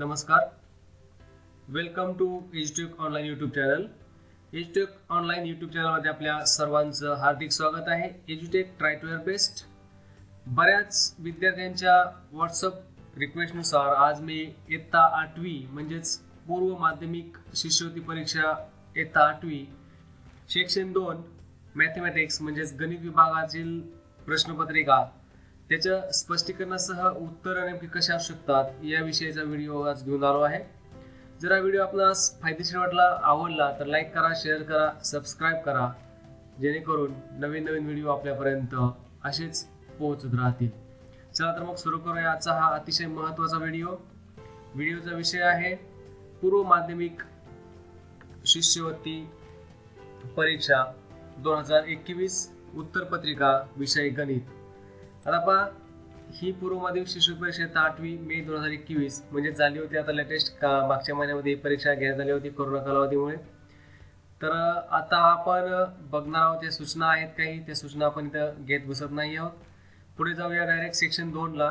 नमस्कार. Welcome to एज्युटेक online YouTube channel. एज्युटेक ऑनलाईन यूट्यूब चॅनलमध्ये आपल्या सर्वांचं हार्दिक स्वागत आहे. एज्युटेक ट्राय टू युअर बेस्ट. बऱ्याच विद्यार्थ्यांच्या व्हॉट्सअप रिक्वेस्टनुसार आज मी इयत्ता 8वी म्हणजेच पूर्व माध्यमिक शिष्यवृत्ती परीक्षा इयत्ता 8वी सेक्शन 2 मॅथमॅटिक्स म्हणजेच गणित विभागातील प्रश्नपत्रिका त्याच्या स्पष्टीकरणासह उत्तरं नेमकी कशा असू शकतात या विषयाचा व्हिडिओ आज घेऊन आलो आहे. जर हा व्हिडिओ आपणास फायदेशीर वाटला, आवडला तर लाईक करा, शेअर करा, सबस्क्राईब करा, जेणेकरून नवीन व्हिडिओ आपल्यापर्यंत असेच पोहोचत राहतील. चला तर मग सुरू करूया आजचा हा अतिशय महत्त्वाचा व्हिडिओ. व्हिडिओचा विषय आहे पूर्व माध्यमिक शिष्यवृत्ती परीक्षा 2021 उत्तरपत्रिका विषय गणित. आता पहा, ही पूर्व माध्यमिक शिष्यवृत्ती परीक्षा 8वी मे 2021 म्हणजे झाली होती. आता लेटेस्ट मागच्या महिन्यामध्ये ही परीक्षा घेण्यात आली होती कोरोना कालावधीमुळे. तर आता आपण बघणार आहोत, त्या सूचना आहेत काही, त्या सूचना आपण इथं घेत बसत नाही आहोत. पुढे जाऊया डायरेक्ट सेक्शन 2ला.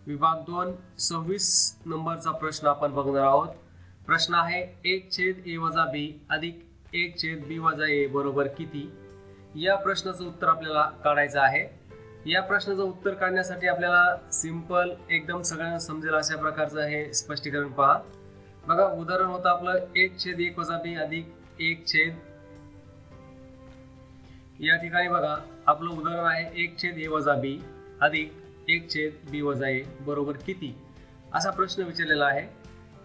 विभाग 2 26 नंबरचा प्रश्न आपण बघणार आहोत. प्रश्न आहे 1/a-b अधिक 1/b-a बरोबर किती. या प्रश्नाचं उत्तर आपल्याला काढायचं आहे. या प्रश्नाचं उत्तर काढण्यासाठी आपल्याला सिंपल एकदम सगळ्यांना समजेल अशा प्रकारचं हे स्पष्टीकरण पहा. बघा, उदाहरण होतं आपलं 1/1-b अधिक 1/, या ठिकाणी बघा आपलं उदाहरण आहे 1/a-b अधिक 1/b-a बरोबर किती असा प्रश्न विचारलेला आहे.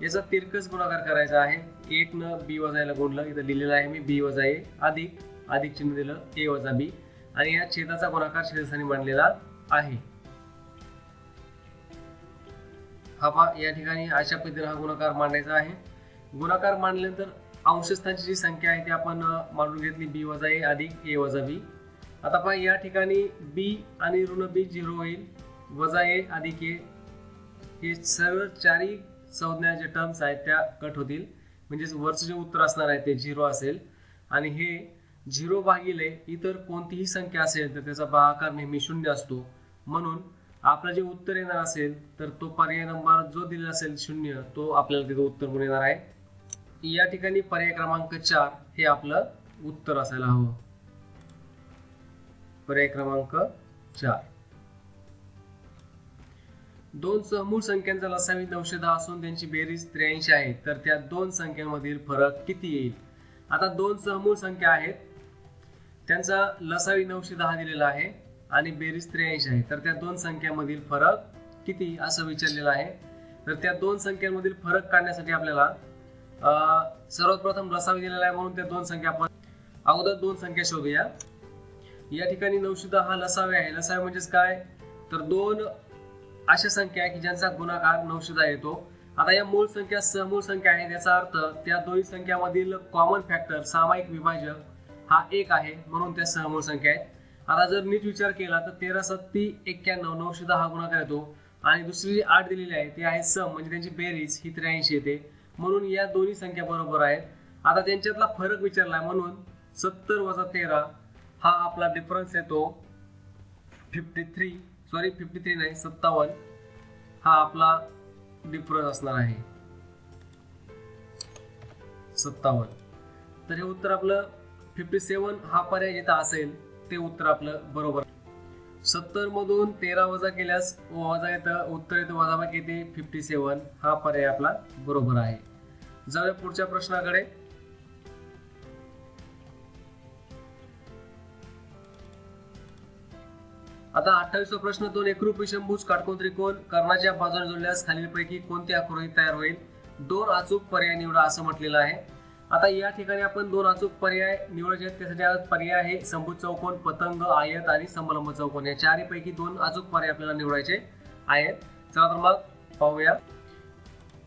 याचा तिरकस गुणाकार करायचा आहे. 1 न b-ला गुणलं, इथं लिहिलेलं आहे मी b-a अधिक चिन्ह दिलं a-b आणि या छेदाचा गुणाकार छेदस्थानी मांडलेला आहे. हा पहा, या ठिकाणी अशा पद्धतीने हा गुणाकार मांडायचा आहे. गुणाकार मांडल्यानंतर अंशस्थानाची जी संख्या आहे ती आपण मांडून घेतली b-a अधिक a-b. आता पहा, या ठिकाणी b आणि ऋण b 0 होईल, वजा a अधिक a हे सर्व चारही संज्ञा जे टर्म्स आहेत त्या कट होतील, म्हणजेच वरचं जे उत्तर असणार आहे ते 0 असेल. आणि हे 0 भागिले इतर कोणतीही संख्या असेल तर त्याचा भागाकार नेहमी 0 असतो. म्हणून आपलं जे उत्तर येणार असेल तर तो पर्याय नंबर जो दिलेला असेल 0 तो आपल्याला तिथं उत्तर म्हणून येणार आहे. या ठिकाणी पर्याय क्रमांक 4 हे आपलं उत्तर असायला हवं. पर्याय क्रमांक 4. दोन सहमूळ संख्यांचा लसावी 910 असून त्यांची बेरीज 83 आहे, तर त्या दोन संख्यांमधील फरक किती येईल. आता दोन सहमूळ संख्या आहेत, त्यांचा लसावी 910 दिलेला आहे आणि बेरीज 83 आहे, तर त्या दोन संख्यांमधील फरक किती असं विचारलेलं आहे. तर त्या दोन संख्यांमधील फरक काढण्यासाठी आपल्याला सर्वात प्रथम लसावी दिलेला आहे, म्हणून त्या दोन संख्या आपण अगोदर दोन संख्या शोधूया. या ठिकाणी 910 हा लसावी आहे. लसावी म्हणजेच काय, तर दोन अशा संख्या आहे की ज्यांचा गुणाकार 910 येतो. आता या मूळ संख्या सहमूळ संख्या आहेत, याचा अर्थ त्या दोन्ही संख्यामधील कॉमन फॅक्टर सामायिक विभाजक हा 1 आहे, म्हणून त्या सहमूळ संख्या आहेत. आता जर नीट विचार केला तर 13×7=91, 910 हा गुणाकार येतो आणि दुसरी जी 8 दिलेली आहे ती आहे सम, म्हणजे त्यांची बेरीज ही 83 येते, म्हणून या दोन्ही संख्या बरोबर आहेत. आता त्यांच्यातला फरक विचारला आहे, म्हणून 70 वजा 13 हा आपला डिफरन्स येतो 53 नाही 57 हा आपला डिफरन्स असणार आहे 57. तर हे उत्तर आपलं 57 हा पर्याय जिथं असेल ते उत्तर आपलं बरोबर. 70 मधून 13 वजा केल्यास वजा येतं, उत्तर येतं वजाबाकी येते 57. हा पर्याय आपला बरोबर आहे. जाऊया पुढच्या प्रश्नाकडे. आता 28वा प्रश्न, दोन एकरूप विषमभुज काटकोन त्रिकोण कर्णाच्या बाजूने जोडल्यास खालीलपैकी कोणती आकृती तयार होईल. दोन अचूक पर्याय निवडा असं म्हटलेलं आहे. आता या ठिकाणी आपण दोन अचूक पर्याय निवडायचे आहेत. त्यासाठी पर्याय आहे समभुज चौकोन, पतंग, आयत आणि समलंब चौकोन. या चारपैकी दोन अचूक पर्याय आपल्याला निवडायचे आहेत. चला तर मग पाहूया.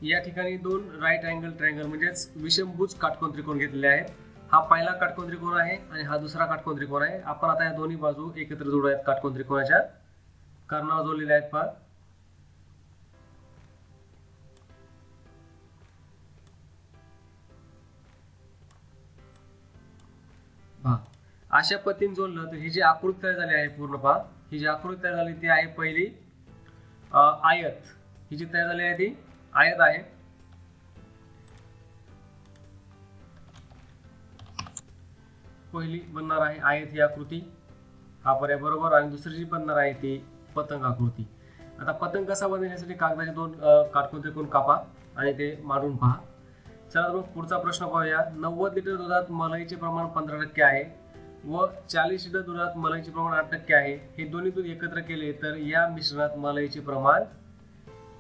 या ठिकाणी दोन राईट अँगल ट्रायंगल म्हणजेच विषमभुज काटकोन त्रिकोण घेतलेले आहेत. हा पहिला काटकोन त्रिकोण आहे आणि हा दुसरा काटकोन त्रिकोण आहे. आपण आता या दोन्ही बाजू एकत्र जोडूयात. काटकोन त्रिकोणाच्या कर्णावर जोडलेल्या आहेत. पहा, अशा पद्धतीने जोडलं तर ही जी आकृती तयार झाली आहे पूर्ण पहा, ही जी आकृती तयार झाली ती आहे पहिली आयत. ही जी तयार झाली आहे ती आयत आहे. पहिली बनणार आहे आयत ही आकृती, हा पर्याय बरोबर. आणि दुसरी जी बनणार आहे ती पतंग आकृती. आता पतंग कसा बनवण्यासाठी कागदाचे दोन काटकोन त्रिकोण कापा आणि ते मांडून पहा. चला तर मग पुढचा प्रश्न पाहूया. 90 लिटर दुधात मलाईचे प्रमाण 15% आहे व 40 लिटर दुधात मलाईचे प्रमाण 8% आहे. हे दोन्ही दूध एकत्र केले तर या मिश्रणात मलाईचे प्रमाण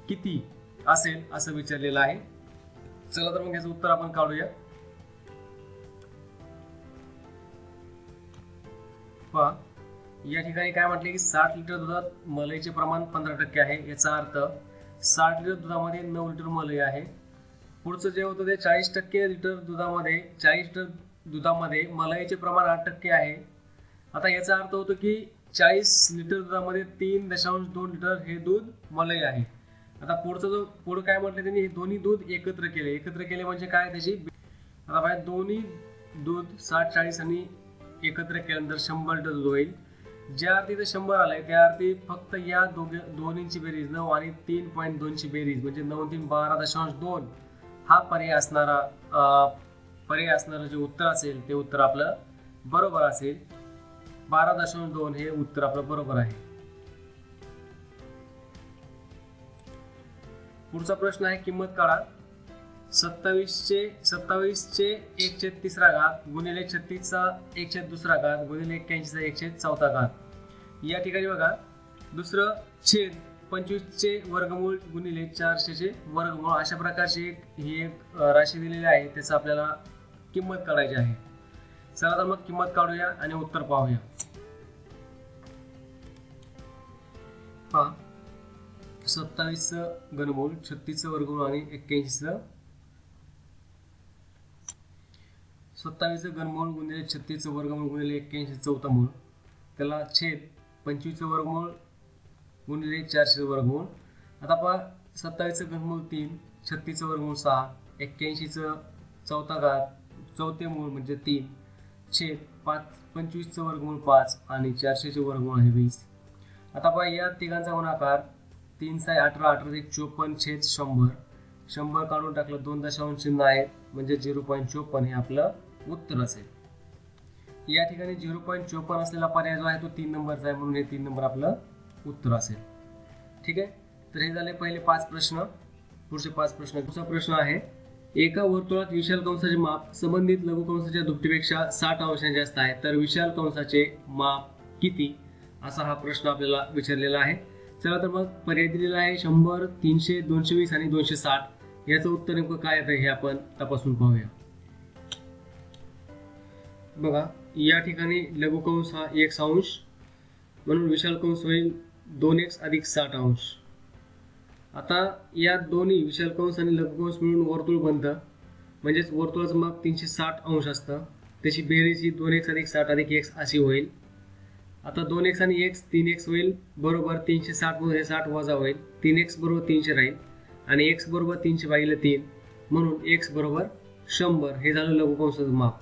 किती असेल असं विचारलेलं आहे. चला तर मग याचं उत्तर आपण काढूया. पहा, या ठिकाणी काय म्हटले की 60 लिटर दुधात मलाईचे प्रमाण 15% आहे. याचा अर्थ 60 लिटर दुधामध्ये 9 लिटर मलाई आहे. पुढचं जे होतं ते 40% लिटर दुधामध्ये 40 लिटर दुधामध्ये मलाईचे प्रमाण 8% आहे. आता याचा अर्थ होतो की 40 लिटर दुधामध्ये 3.2 लिटर हे दूध मलाई आहे. आता पुढं काय म्हटलं त्यांनी, हे दोन्ही दूध एकत्र केले म्हणजे काय त्याची. आता बाहेर दोन्ही दूध 60-40 आणि एकत्र केल्यानंतर 100 लिटर दूध होईल. ज्या अर्थी इथे 100 आलंय त्या अर्थी फक्त या दोन्हींची बेरीज 9 आणि 3.2 ची बेरीज म्हणजे 9 3 12.2 हा पर्याय असणारं जे उत्तर असेल ते उत्तर आपलं बरोबर असेल. 12.2 हे उत्तर आपलं बरोबर आहे. पुढचा प्रश्न आहे किंमत काढा. 27चे 1/3 गुणिले 36चा 1/2 गुणिले 81चा 1/4. या ठिकाणी बघा, दुसरं छेद 25चे वर्गमूळ गुणिले 400चे वर्गमूळ अशा प्रकारची ही एक राशी दिलेली आहे. त्याचं आपल्याला किंमत काढायची आहे. चला तर मग किंमत काढूया आणि उत्तर पाहूया. पहा, 27चं घनमूळ 36चं वर्गमूळ आणि 81चं 27चं घनमूळ गुणिले 36चं वर्गमूळ गुणिले 81चं चौथा मूळ, त्याला छेद 25चं वर्गमूळ गुणिले 400चं वर्गमूळ. आता पहा, 27चं घनमूळ 3, 36चं वर्गमूळ 6, 81चं चौथे मूळ म्हणजे 3 छेद 25चं वर्गमूळ 5 आणि 400चे वर्गमूळ आहे 20. आता पहा, या तिघांचा गुणाकार 3 × 18 18 54 छेद 100. 100 काढून टाकलं, 2 दशांश चिन्ह आहेत म्हणजे 0.54 हे आपलं उत्तर असेल. या ठिकाणी 0.54 असलेला पर्याय जो आहे तो 3 नंबरचा आहे म्हणून हे 3 नंबर आपलं उत्तर असेल. ठीक आहे, तर हे झाले पहिले 5 प्रश्न. पुढचे 5 प्रश्न. पुढचा प्रश्न आहे, एका वर्तुळात विशाल कंसाचे माप संबंधित लघु कंसाच्या दुपटीपेक्षा 60 अंशांचे जास्त आहे तर विशाल कंसाचे माप किती असा हा प्रश्न आपल्याला विचारलेला आहे. चला तर मग पर्याय दिलेला आहे 100, 300, 220 आणि 260. याचं उत्तर नेमकं काय येतं हे आपण तपासून पाहूया. बघा, या ठिकाणी लघु कंस हा 1 अंश म्हणून विशाल कंस होईल 2x + 60 अंश. आता या दोन्ही विशाल कंस आणि लघु कंस मिळून वर्तुळ बनतं म्हणजेच वर्तुळाचं माप 360 अंश असतं. त्याची बेरीज ही 2x + 60 + x अशी होईल. आता 2x आणि x 3x होईल बरोबर 360 मधून हे 60 वजा होईल. 3x बरोबर 300 राहील आणि x बरोबर 300/3 म्हणून x बरोबर 100. हे झालं लघु कंसाचं माप.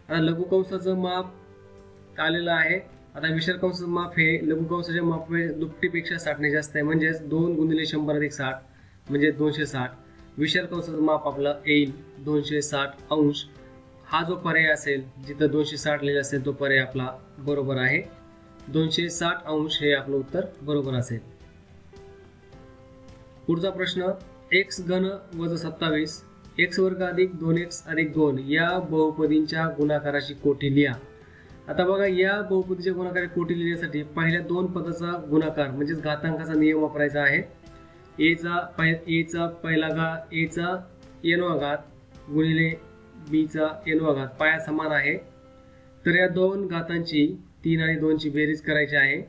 आता लघु कंसाचं माप आलेलं आहे. आता विशाल कंसाचं माप हे लघु कंसाच्या मापापेक्षा दुपटीपेक्षा 60 ने जास्त आहे म्हणजेच 2 × 100 + 60 म्हणजे 260. विशाल कंसाचं माप आपलं येईल 260 अंश. हा जो पर्याय असेल जिथं 260 लिहिलं असेल तो पर्याय आपला बरोबर आहे. 260 अंश हे आपलं उत्तर बरोबर असेल. पुढचा प्रश्न, x घन वजा 27 x वर्ग अधिक 2x अधिक 2 या बहुपदींच्या गुणाकाराची कोटी लिहा. आता बघा, या बहुपदीच्या गुणाकाराची कोटी लिहिण्यासाठी पहिल्या दोन पदाचा गुणाकार म्हणजेच घातांकाचा नियम वापरायचा आहे. a चा पहिला घात a चा n वा घात गुणिले b चा n वा घात पाया समान आहे. तर या दोन घातांची 3 आणि 2 ची बेरीज करायची आहे,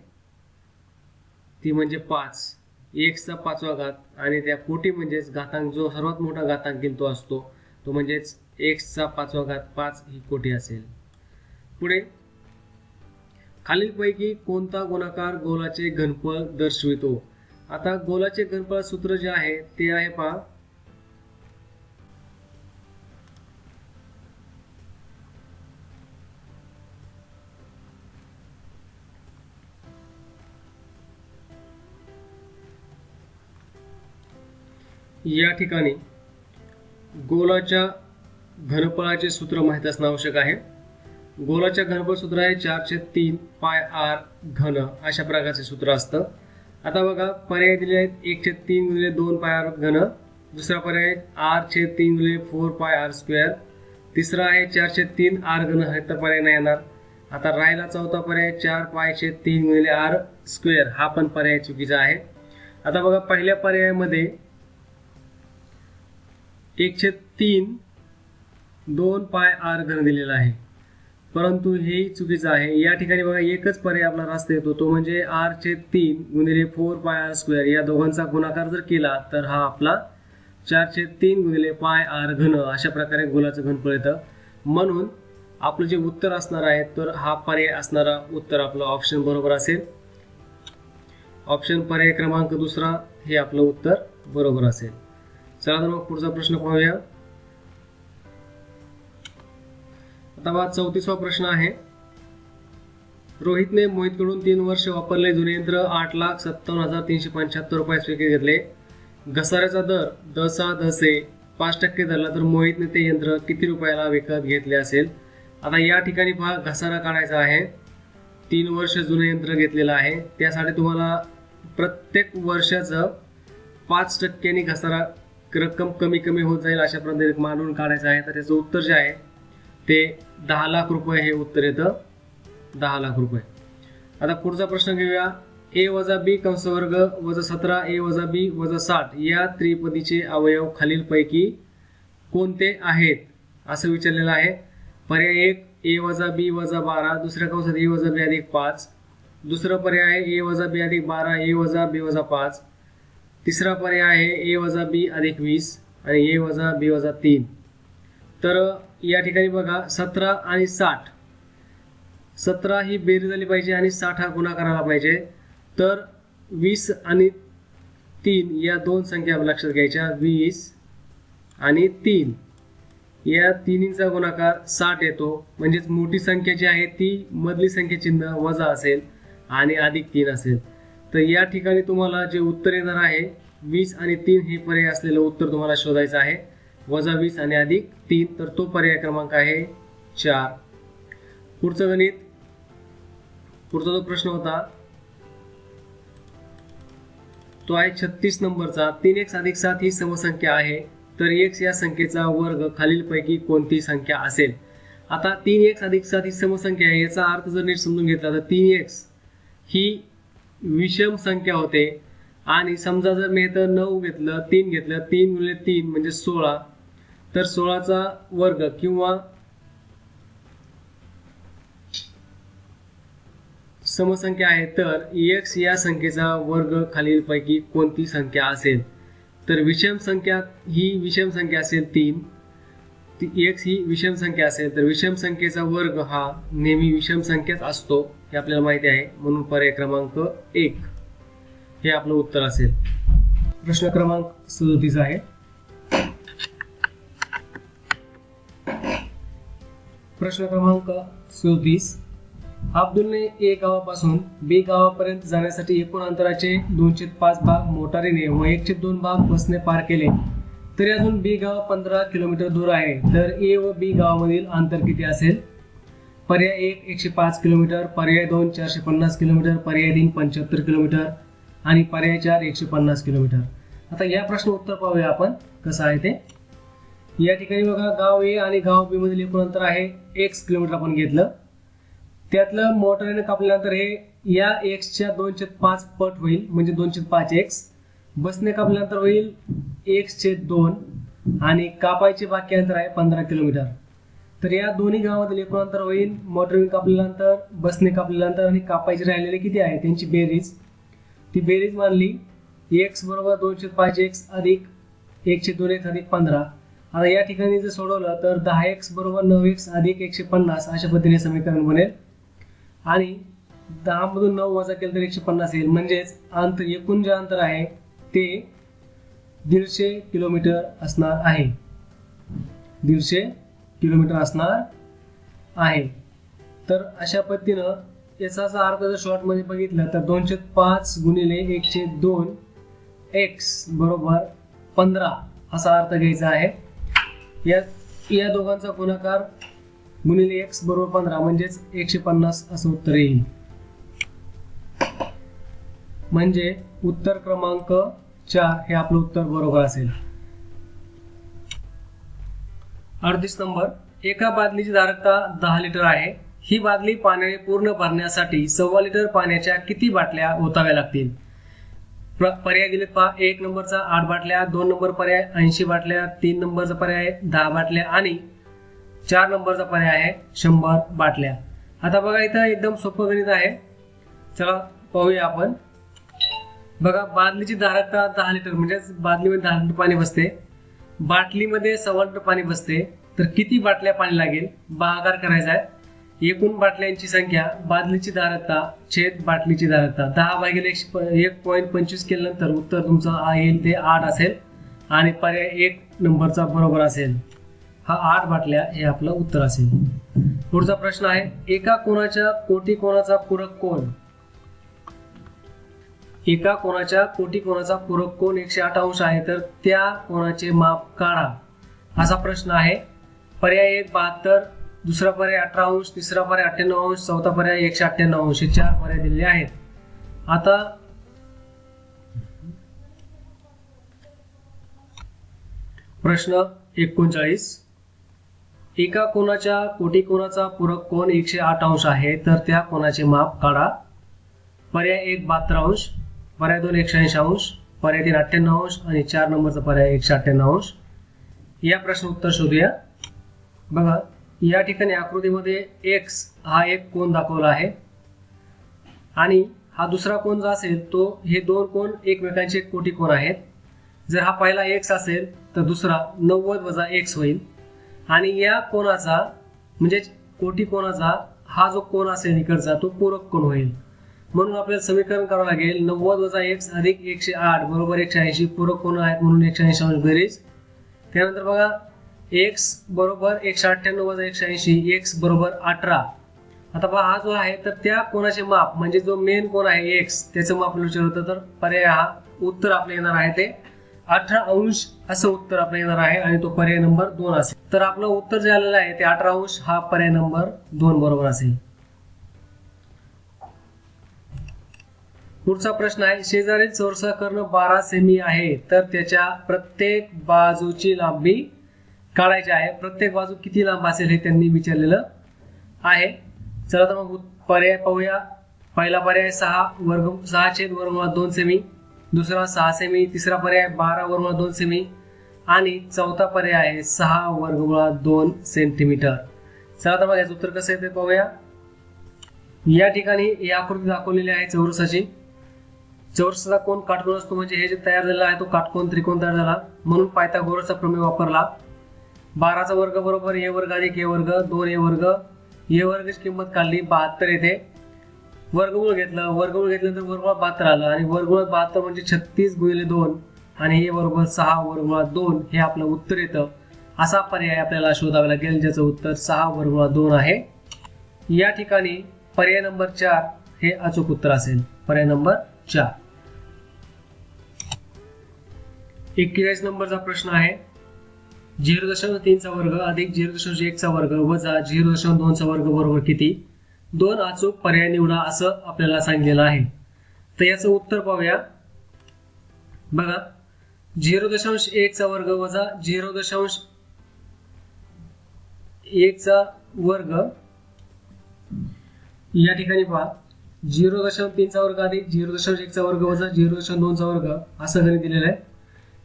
ती म्हणजे 5. x चा 5वा घात आणि त्या कोटी म्हणजेच घातांक जो सर्वात मोठा घातांक येईल तो असतो, तो म्हणजेच x चा 5वा घात 5 ही कोटी असेल. पुढे, खालीलपैकी कोणता गुणाकार गोलाचे घनफळ दर्शवितो. आता गोलाचे घनफळ सूत्र जे आहे ते आहे पहा, या ठिकाणी गोलाच्या घनफळाचे सूत्र माहित असणे आवश्यक आहे. गोलाच्या घनफळ सूत्र आहे 4/3 पाय आर घन, अशा प्रकारचे सूत्र असतं. आता बघा पर्याय दिले आहेत 1/3 गुणिले 2 पाय आर घन, दुसरा पर्याय r/3 गुणिले 4 पाय आर स्क्वेअर, तिसरा आहे 4/3 आर घन, हा तर पर्याय नाही येणार. आता राहिला चौथा पर्याय 4π/3 गुणिले आर स्क्वेअर, हा पण पर्याय चुकीचा आहे. आता बघा पहिल्या पर्यायामध्ये 1/3 2 पाय आर घन दिलेला आहे, परंतु हे चुकीचं आहे. या ठिकाणी बघा एकच पर्याय आपला रास्ता येतो, तो म्हणजे r/3 गुणिले 4 पाय आर स्क्वेअर. या दोघांचा गुणाकार जर केला तर हा आपला 4/3 गुणिले पाय आर घन, अशा प्रकारे गोलाचं घनफळ येतं. म्हणून आपलं जे उत्तर असणार आहे तर हा पर्याय असणारा उत्तर आपलं ऑप्शन बरोबर असेल. ऑप्शन पर्याय क्रमांक दुसरा हे आपलं उत्तर बरोबर असेल. चला तर मग पुढचा प्रश्न पाहूया. आता बघा 34वा प्रश्न आहे. रोहितने मोहितकडून 3 वर्ष वापरले जुने यंत्र 8,57,375 रुपयास विकत घेतले. घसाऱ्याचा दर 10 धरला तर मोहितने ते यंत्र किती रुपयाला विकत घेतले असेल. आता या ठिकाणी पहा घसारा काढायचा आहे. 3 वर्ष जुने यंत्र घेतलेलं आहे, त्यासाठी तुम्हाला प्रत्येक वर्षाचं 5% घसारा रक्कम कमी कमी होत जाईल अशा पद्धतीने मांडून काढायचं आहे. तर त्याचं उत्तर जे आहे ते 10 लाख रुपये हे उत्तर येतं, 10 लाख रुपये. आता पुढचा प्रश्न घेऊया. a वजा b कंस वर्ग वजा 17 a वजा b वजा 60 या त्रिपदीचे अवयव खालीलपैकी कोणते आहेत असं विचारलेलं आहे. पर्याय 1 a वजा b वजा 12, दुसऱ्या कंसात a वजा b अधिक 5, दुसरा पर्याय आहे a वजा b अधिक 12 a वजा b वजा 5, तिसरा पर्याय आहे a वजा b अधिक 20 आणि a वजा b वजा 3. तर या ठिकाणी बघा 17 आणि 60, 17 ही बेरीज झाली पाहिजे आणि 60 हा गुणाकार आला पाहिजे. तर 20 आणि 3 या दोन संख्या लक्षात घ्यायच्या. 20 आणि 3 या तिन्हींचा गुणाकार 60 येतो, म्हणजेच मोठी संख्या जी आहे ती मधली संख्या चिन्ह वजा असेल आणि अधिक 3 असेल. तर या ठिकाणी तुम्हाला जे उत्तर येणार आहे 20 आणि 3 हे पर्याय असलेलं उत्तर तुम्हाला शोधायचं आहे. वजा 20 आणि अधिक 3, तर तो पर्याय क्रमांक आहे 4. पुढचं गणित, पुढचा जो प्रश्न होता तो आहे 36 नंबरचा. 3x अधिक 7 ही समसंख्या आहे, तर x या संख्येचा वर्ग खालीलपैकी कोणती संख्या असेल. आता 3x अधिक 7 ही समसंख्या आहे, याचा अर्थ जर नीट समजून घेतला तर 3x ही विषम संख्या होते. आणि समजा जर मी इथं 9 घेतलं, 3 घेतलं, 3 गुणिले 3 म्हणजे 16, तर 16चा वर्ग किंवा समसंख्या आहे, तर x या संख्येचा वर्ग खालीलपैकी कोणती संख्या असेल. तर विषम संख्या ही विषम संख्या असेल 3, x ही विषम संख्या असेल, तर विषम संख्येचा वर्ग हा नेहमी विषम संख्याच असतो हे आपल्याला माहिती आहे. म्हणून पर्याय क्रमांक 1 हे आपलं उत्तर असेल. प्रश्न क्रमांक 37 आहे. प्रश्न क्रमांक 37. अब्दुलने A गावापासून B गावापर्यंत जाण्यासाठी एकूण अंतराचे 2/5 भाग मोटारीने व 1/2 भाग बसने पार केले, तरी अजून B गाव 15 किलोमीटर दूर आहे. तर A व B गावामधील अंतर किती असेल. पर्याय 1 105 किलोमीटर, पर्याय 2 450 किलोमीटर, पर्याय 3 75 किलोमीटर आणि पर्याय 4 150 किलोमीटर. आता या प्रश्न उत्तर पाहूया आपण कसं आहे ते. या ठिकाणी बघा गाव A आणि गाव B मधील एकूण अंतर आहे x किलोमीटर आपण घेतलं. त्यातलं मोटारीने कापल्यानंतर हे या x च्या 2/5 पट होईल, म्हणजे 2/5x. बसने कापल्यानंतर होईल x/2 आणि कापायचे बाकी अंतर आहे 15 किलोमीटर. तर या दोन्ही गावामधील एकूण अंतर होईल मोटारीने कापल्यानंतर, बसने कापल्यानंतर आणि कापायचे राहिलेले किती आहे त्यांची बेरीज. ती बेरीज मानली x बरोबर 2/5x अधिक 1/2x अधिक 15. आता या ठिकाणी जर सोडवलं तर 10x बरोबर 9x अधिक 150 अशा पद्धतीने समीकरण बनेल. आणि 10 मधून 9 वजा केलं तर 150 येईल, म्हणजेच अंतर एकूण जे अंतर आहे ते 150 किलोमीटर असणार आहे. 150 किलोमीटर असणार आहे. तर अशा पद्धतीनं याचा अर्थ जर शॉर्ट मध्ये बघितलं तर 2/5 गुणिले 1/2 x बरोबर 15 असा अर्थ घ्यायचा आहे. या दोघांचा गुणाकार गुणिले x बरोबर 15 म्हणजेच 150 असं उत्तर येईल. म्हणजे उत्तर क्रमांक 4 हे आपलं उत्तर बरोबर असेल. 38 नंबर, एका बादलीची धारकता 10 लिटर आहे. ही बादली पाण्याने पूर्ण भरण्यासाठी 1.25 लिटर पाण्याच्या किती बाटल्या ओताव्या लागतील? पर्याय दिलेत पहा. 1 नंबरचा 8 बाटल्या, 2 नंबर पर्याय 80 बाटल्या, 3 नंबरचा पर्याय 10 बाटल्या आणि 4 नंबरचा पर्याय आहे 100 बाटल्या. आता बघा इथं एकदम सोपं गणित आहे. चला पाहूया आपण. बघा बादलीची धारकता 10 लिटर म्हणजे बादलीमध्ये 10 लिटर पाणी बसते. बाटलीमध्ये 1.25 लिटर पाणी बसते. तर किती बाटल्या पाणी लागेल भागाकार करायचा आहे. एकूण बाटल्यांची संख्या बादलीची धारकता छेद बाटलीची धारकता 10/1.25 केल्यानंतर उत्तर तुमचं येईल ते 8 असेल आणि पर्याय 1 नंबरचा बरोबर असेल. हा 8 बाटल्या हे आपलं उत्तर असेल. पुढचा प्रश्न आहे, एका कोनाच्या कोटी कोनाचा पूरक कोन. एका कोनाच्या कोटी कोनाचा पूरक कोन 108 अंश आहे तर त्या कोनाचे माप काढा असा प्रश्न आहे. पर्याय 1 72, दुसरा पर्याय 18 अंश, तिसरा पर्याय 98 अंश, चौथा पर्याय 198 अंश. हे 4 पर्याय दिलेले आहेत. आता प्रश्न 39, एका कोनाच्या कोटी कोनाचा पूरक कोन 108 अंश आहे तर त्या कोनाचे माप काढा. पर्याय 1 72 अंश, पर्याय 2 180 अंश, पर्याय 3 98 अंश आणि 4 नंबरचा पर्याय 198 अंश. या प्रश्न उत्तर शोधूया. बघा या ठिकाणी आकृतीमध्ये x हा एक कोन दाखवला आहे आणि हा दुसरा कोन जो असेल तो हे दोन कोन एकमेकांचे कोटी कोन आहेत. जर हा पहिला x असेल तर दुसरा 90 - x होईल आणि या कोनाचा म्हणजे कोटी कोनाचा हा जो कोन असेल इकडचा तो पूरक कोन होईल. म्हणून आपल्याला समीकरण करावं लागेल 90 - x अधिक 108 बरोबर 180. पूरक कोन आहेत म्हणून 180 अंश बेरीज. त्यानंतर बघा x बरोबर 198 - 180, x बरोबर 18. आता पहा हा जो आहे तर त्या कोनाचे माप म्हणजे जो मेन कोन आहे x त्याचं माप विचारलं होतं तर पर्याय हा उत्तर आपलं येणार आहे ते 18 अंश असं उत्तर आपलं येणार आहे आणि तो पर्याय नंबर 2 असेल. तर आपलं उत्तर जे आलेलं आहे ते 18 अंश हा पर्याय नंबर 2 बरोबर असेल. पुढचा प्रश्न आहे, शेजारील चौरसा कर्ण 12 सेमी आहे तर त्याच्या प्रत्येक बाजूची लांबी काढायची आहे. प्रत्येक बाजू किती लांब असेल हे त्यांनी विचारलेलं आहे. चला तर मग पर्याय पाहूया. पहिला पर्याय 6/2 सेमी, दुसरा 6 सेमी, तिसरा पर्याय 12/2 सेमी आणि चौथा पर्याय आहे 6/2 सेंटीमीटर. चला तर मग याचं उत्तर कसं आहे ते पाहूया. या ठिकाणी ही आकृती दाखवलेली आहे चौरसाची. चौरसाचा कोन काटकोन असतो म्हणजे हे जे तयार झालेला आहे तो काटकोन त्रिकोण तयार झाला म्हणून पायथागोरसचा प्रमेय वापरला. 12चा वर्ग बरोबर a वर्ग अधिक a वर्ग 2a वर्ग. a वर्गाची किंमत काढली 72 येते. वर्गमूळ घेतल्यानंतर वर्गमूळ 72 आलं आणि वर्गमूळ 72 म्हणजे 36 × 2 आणि a बरोबर 6/2 हे आपलं उत्तर येतं. असा पर्याय आपल्याला शोधावा लागेल ज्याचं उत्तर 6/2 आहे. या ठिकाणी पर्याय नंबर 4 हे अचूक उत्तर असेल. पर्याय नंबर 4. 41 नंबरचा प्रश्न आहे, 0.3 चा वर्ग अधिक 0.1 चा वर्ग वजा 0.2 चा वर्ग बरोबर किती? 2 अचूक पर्याय निवडा असं आपल्याला सांगितलेलं आहे. तर याचं उत्तर पाहूया. बघा 0.1 चा वर्ग वजा 0.1 चा वर्ग या ठिकाणी पहा 0.3 चा वर्ग अधिक 0.1 चा वर्ग वजा 0.2 चा वर्ग असं गणित दिलेलं आहे.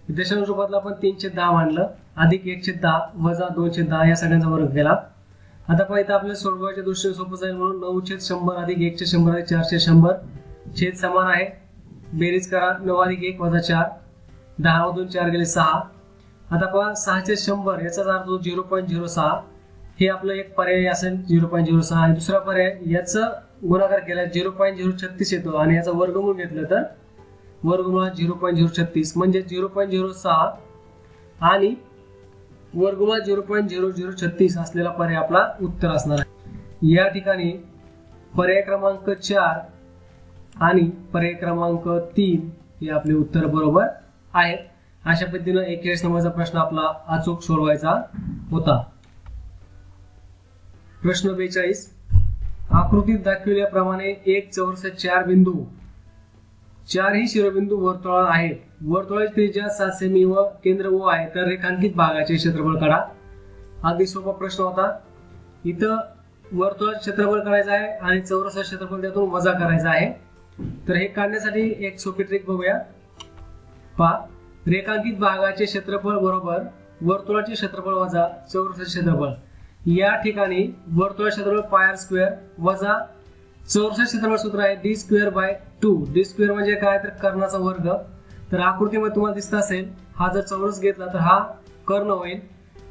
दशांश रूपातला आपण 3/10 मांडलं अधिक 1/10 वजा 2/10 या सगळ्यांचा वर्ग केला. आता पहा इथं आपल्याला सोडवायच्या दृष्टीने सोपं जाईल म्हणून 9/100 अधिक 1/100 अधिक 4/100 छेद समान आहे. बेरीज करा 9 अधिक 1 वजा 4 10 मधून 4 गेले 6. आता पहा 6/100 याचाच अर्थ 0.06 हे आपलं एक पर्याय असेल 0.06 आणि दुसरा पर्याय याचं गुणाकार केला 0.036 येतो आणि याचा वर्गमूळ घेतलं तर वर्गमूळ 0.036 म्हणजे 0.06 आणि वर्गमूळ 0.0036 असलेला पर्याय आपला उत्तर असणार आहे. या ठिकाणी पर्याय क्रमांक 4 आणि पर्याय क्रमांक 3 हे आपले उत्तर बरोबर आहेत. अशा पद्धतीनं 41 नंबरचा प्रश्न आपला अचूक सोडवायचा होता. प्रश्न 42. आकृतीत दाखविल्याप्रमाणे एक चौरस 4 बिंदू, 4ही शिरोबिंदू वर्तुळात आहेत. वर्तुळाची त्रिज्या 7 सेमी व केंद्र O आहे. तर रेखांकित भागाचे क्षेत्रफळ काढा. अगदी सोपा प्रश्न होता. इथं वर्तुळाचे क्षेत्रफळ काढायचं आहे आणि चौरसाचे क्षेत्रफळ त्यातून वजा करायचं आहे. तर हे काढण्यासाठी एक सोपी ट्रिक बघूया. पहा, रेखांकित भागाचे क्षेत्रफळ बरोबर वर्तुळाचे क्षेत्रफळ वजा चौरसाचे क्षेत्रफळ. या ठिकाणी वर्तुळाचे क्षेत्रफळ पाय स्क्वेअर वजा चौरसाचे क्षेत्रफळ सूत्र आहे D square by 2. D square म्हणजे काय, तर कर्णाचा वर्ग. तर आकृतीमध्ये तुम्हाला दिसत असेल, हा जर चौरस घेतला तर हा कर्ण होईल.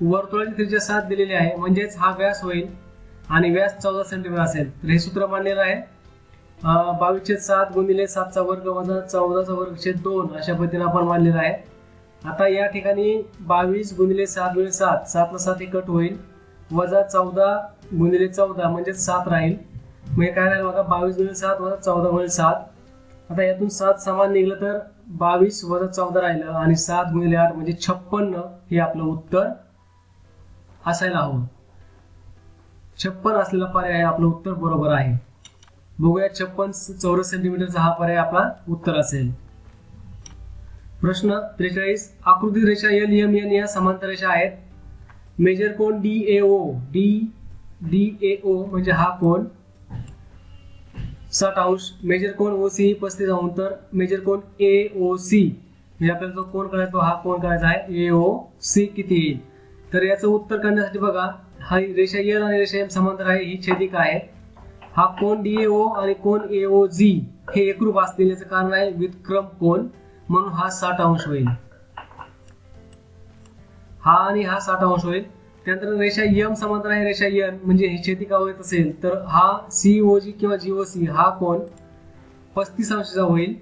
वर्तुळाची त्रिज्या 7 दिलेली आहे, म्हणजेच हा व्यास होईल आणि व्यास 14 सेंटीमीटर असेल. तर हे सूत्र मांडलेलं आहे 22/7 गुणिले 7चा वर्ग वजा 14चा वर्ग छेद 2 अशा पद्धतीने आपण मांडलेलं आहे. आता या ठिकाणी 22 गुणिले 7 गुणिले 7, 7 ला 7 हे कट होईल, वजा 14 गुणिले 14 म्हणजे 7 राहील. म्हणजे काय राहील बघा, 22 गुणिले 7 वजा 14 गुणिले 7. आता यातून 7 समान निघलं तर 22 वजा 14 राहिलं आणि 7 गुणिले 8 म्हणजे 56 हे आपलं उत्तर असायला हवं. 56 असलेला पर्याय आपलं उत्तर बरोबर आहे. बघूया 56 चौरस सेंटीमीटरचा हा पर्याय आपला उत्तर असेल. प्रश्न 43. आकृती रेषा LMN या समांतर रेषा आहेत. मेजर कोन DAO म्हणजे हा कोन 60 अंश. मेजर कोन OC 35 अंश. तर मेजर कोन AOC म्हणजे आपल्याला जो कोन करायचा हा कोन करायचा आहे AOC किती येईल. तर याचं उत्तर काढण्यासाठी बघा, हा रेषा L आणि रेषा M समांतर आहे, ही छेदिका आहे. हा कोन DAO आणि कोन AOG हे एकरूप असतील, याचं कारण आहे व्युत्क्रम कोन, म्हणून हा 60 अंश होईल. हा आणि हा 60 अंश होईल. त्यानंतर रेषा M समांतर आहे रेषा N, म्हणजे ही छेदिका होत असेल तर हा COG किंवा GOC हा कोन 35 अंशाचा होईल.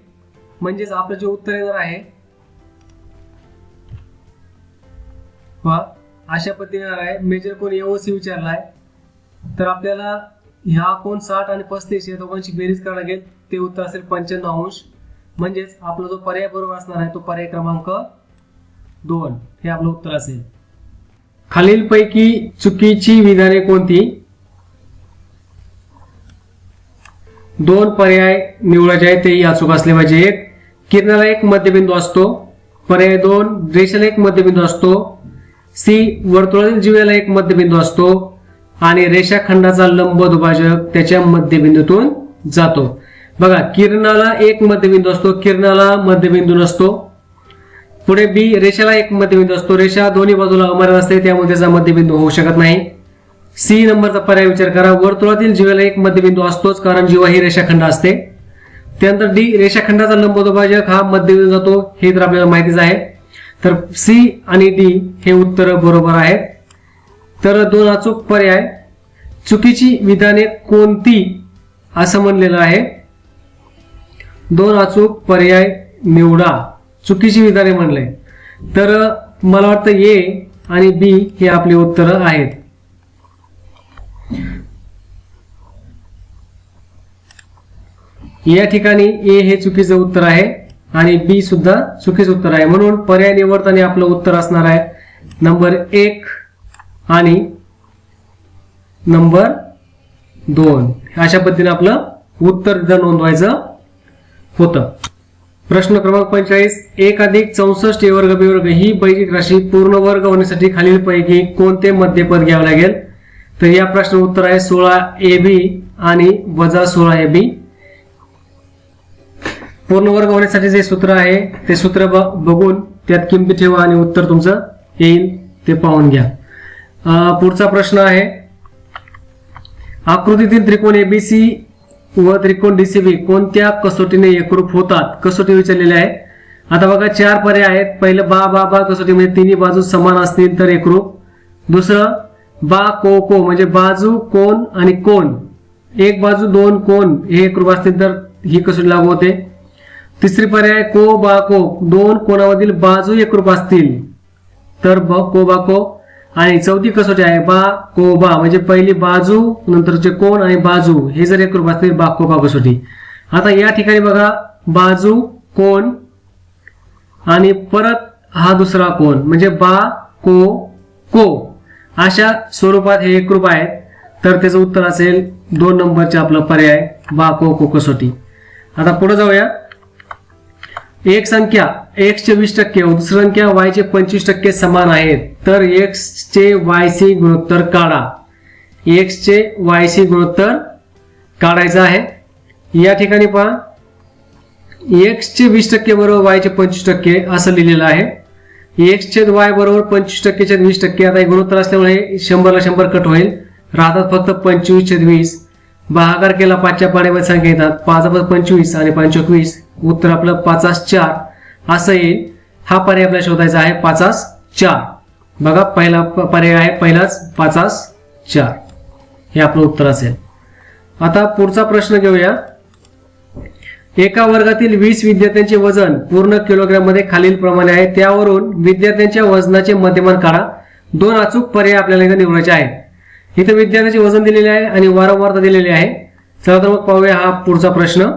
म्हणजेच आपलं जे उत्तर येणार आहे अशा पद्धतीने आहे. मेजर कोन AOC विचारलाय, तर आपल्याला ह्या कोन 60 आणि 35 या दोघांची बेरीज करावी लागेल. ते उत्तर असेल 95 अंश. म्हणजेच आपला जो पर्याय बरोबर असणार आहे तो पर्याय क्रमांक 2 हे आपलं उत्तर असेल. खालीलपैकी चुकीची विधाने कोणती. 2 पर्याय निवडायचे आहेत, तेही अचूक असले पाहिजे. 1. किरणाला एक मध्यबिंदू असतो. पर्याय 2. रेषेला एक मध्यबिंदू असतो. C. वर्तुळातील जीवेला एक मध्यबिंदू असतो आणि रेषाखंडाचा लंब दुभाजक त्याच्या मध्यबिंदूतून जातो. बघा, किरणाला एक मध्यबिंदू असतो, किरणाला मध्यबिंदू नसतो. पुढे B. रेषेला एक मध्यबिंदू असतो. रेषा दोन्ही बाजूला अमर्याद असते, त्यामुळे त्याचा मध्यबिंदू होऊ शकत नाही. C नंबरचा पर्याय विचार करा. वर्तुळातील जीवेला एक मध्यबिंदू असतोच, कारण जीवा ही रेषाखंड असते. त्यानंतर D. रेषाखंडाचा लंब दुभाजक हा मध्यबिंदू जातो, हे तर आपल्याला माहितीच आहे. तर C आणि D हे उत्तर बरोबर आहेत. तर 2 अचूक पर्याय. चुकीची विधाने कोणती असं म्हणलेलं आहे. 2 अचूक पर्याय निवडा. चुकीची विधाने म्हणले तर मला वाटतं A आणि B हे आपली उत्तर आहेत. या ठिकाणी A हे चुकीचं उत्तर आहे आणि B सुद्धा चुकीचं उत्तर आहे. म्हणून पर्याय निवडताना आपलं उत्तर असणार आहे नंबर 1 आणि नंबर 2. अशा पद्धतीने आपलं उत्तर नोंदवायचं होतं. प्रश्न क्रमांक 45. 1 + 64 A वर्ग B वर्ग ही बैजिक राशी पूर्ण वर्ग होण्यासाठी खालीलपैकी कोणते मध्यपद घ्यावे लागेल. तर या प्रश्न उत्तर आहे 16AB आणि वजा 16AB. पूर्ण वर्ग होण्यासाठी जे सूत्र आहे ते सूत्र बघून त्यात किंमती ठेवा आणि उत्तर तुमचं येईल ते पाहून घ्या. पुढचा प्रश्न आहे, आकृतीतील त्रिकोण ABC व त्रिकोण DCB कोणत्या कसोटीने एकरूप होतात. कसोटी विचारलेली आहे. आता बघा 4 पर्याय आहेत. पहिलं बा कसोटी म्हणजे तिन्ही बाजू समान असतील तर एकरूप. दुसरं बा को म्हणजे बाजू कोन आणि कोन, एक बाजू 2 कोन हे एकरूप असतील तर ही कसोटी लागू होते. तिसरी पर्याय को बा को 2 कोणामधील बाजू एकरूप असतील तर को बा को. आणि चौथी कसोटी आहे बा को बा म्हणजे पहिली बाजू नंतरचे कोन आणि बाजू हे जर एकरूप असतील बा को बा कसोटी. आता या ठिकाणी बघा बाजू कोन आणि परत हा दुसरा कोन, म्हणजे बा को को अशा स्वरूपात हे एकरूप आहेत. तर त्याचं उत्तर असेल 2 नंबरचे आपलं पर्याय बा को को कसोटी. आता पुढे जाऊया. एक संख्या x चे 20% व दुसरी संख्या y चे 25% समान आहेत, तर x चे y चे गुणोत्तर काढा. x चे y चे गुणोत्तर काढायचं आहे. या ठिकाणी पहा x चे 20% बरोबर y चे 25% असं लिहिलेलं आहे. x छेद y बरोबर 25% छेद 20%. आता हे गुणोत्तर असल्यामुळे 100 ला 100 कट होईल, राहतात फक्त 25 छेद 20. भागाकार केला 5च्या पाड्यामध्ये संख्या येतात, 5 25 आणि 5 21. उत्तर आपलं 5 4 असं येईल. हा पर्याय आपल्याला शोधायचा आहे 5 4. बघा पहिला पर्याय आहे पहिलाच 5 4 हे आपलं उत्तर असेल. आता पुढचा प्रश्न घेऊया. एका वर्गातील 20 विद्यार्थ्यांचे वजन पूर्ण किलोग्राम मध्ये खालील प्रमाणे आहे. त्यावरून विद्यार्थ्यांच्या वजनाचे मध्यमान काढा. 2 अचूक पर्याय आपल्याला इथे निवडायचे आहेत. इथे विद्यार्थ्यांचे वजन दिलेले आहे आणि वारंवारता दिलेली आहे. चला तर मग पाहूया हा पुढचा प्रश्न.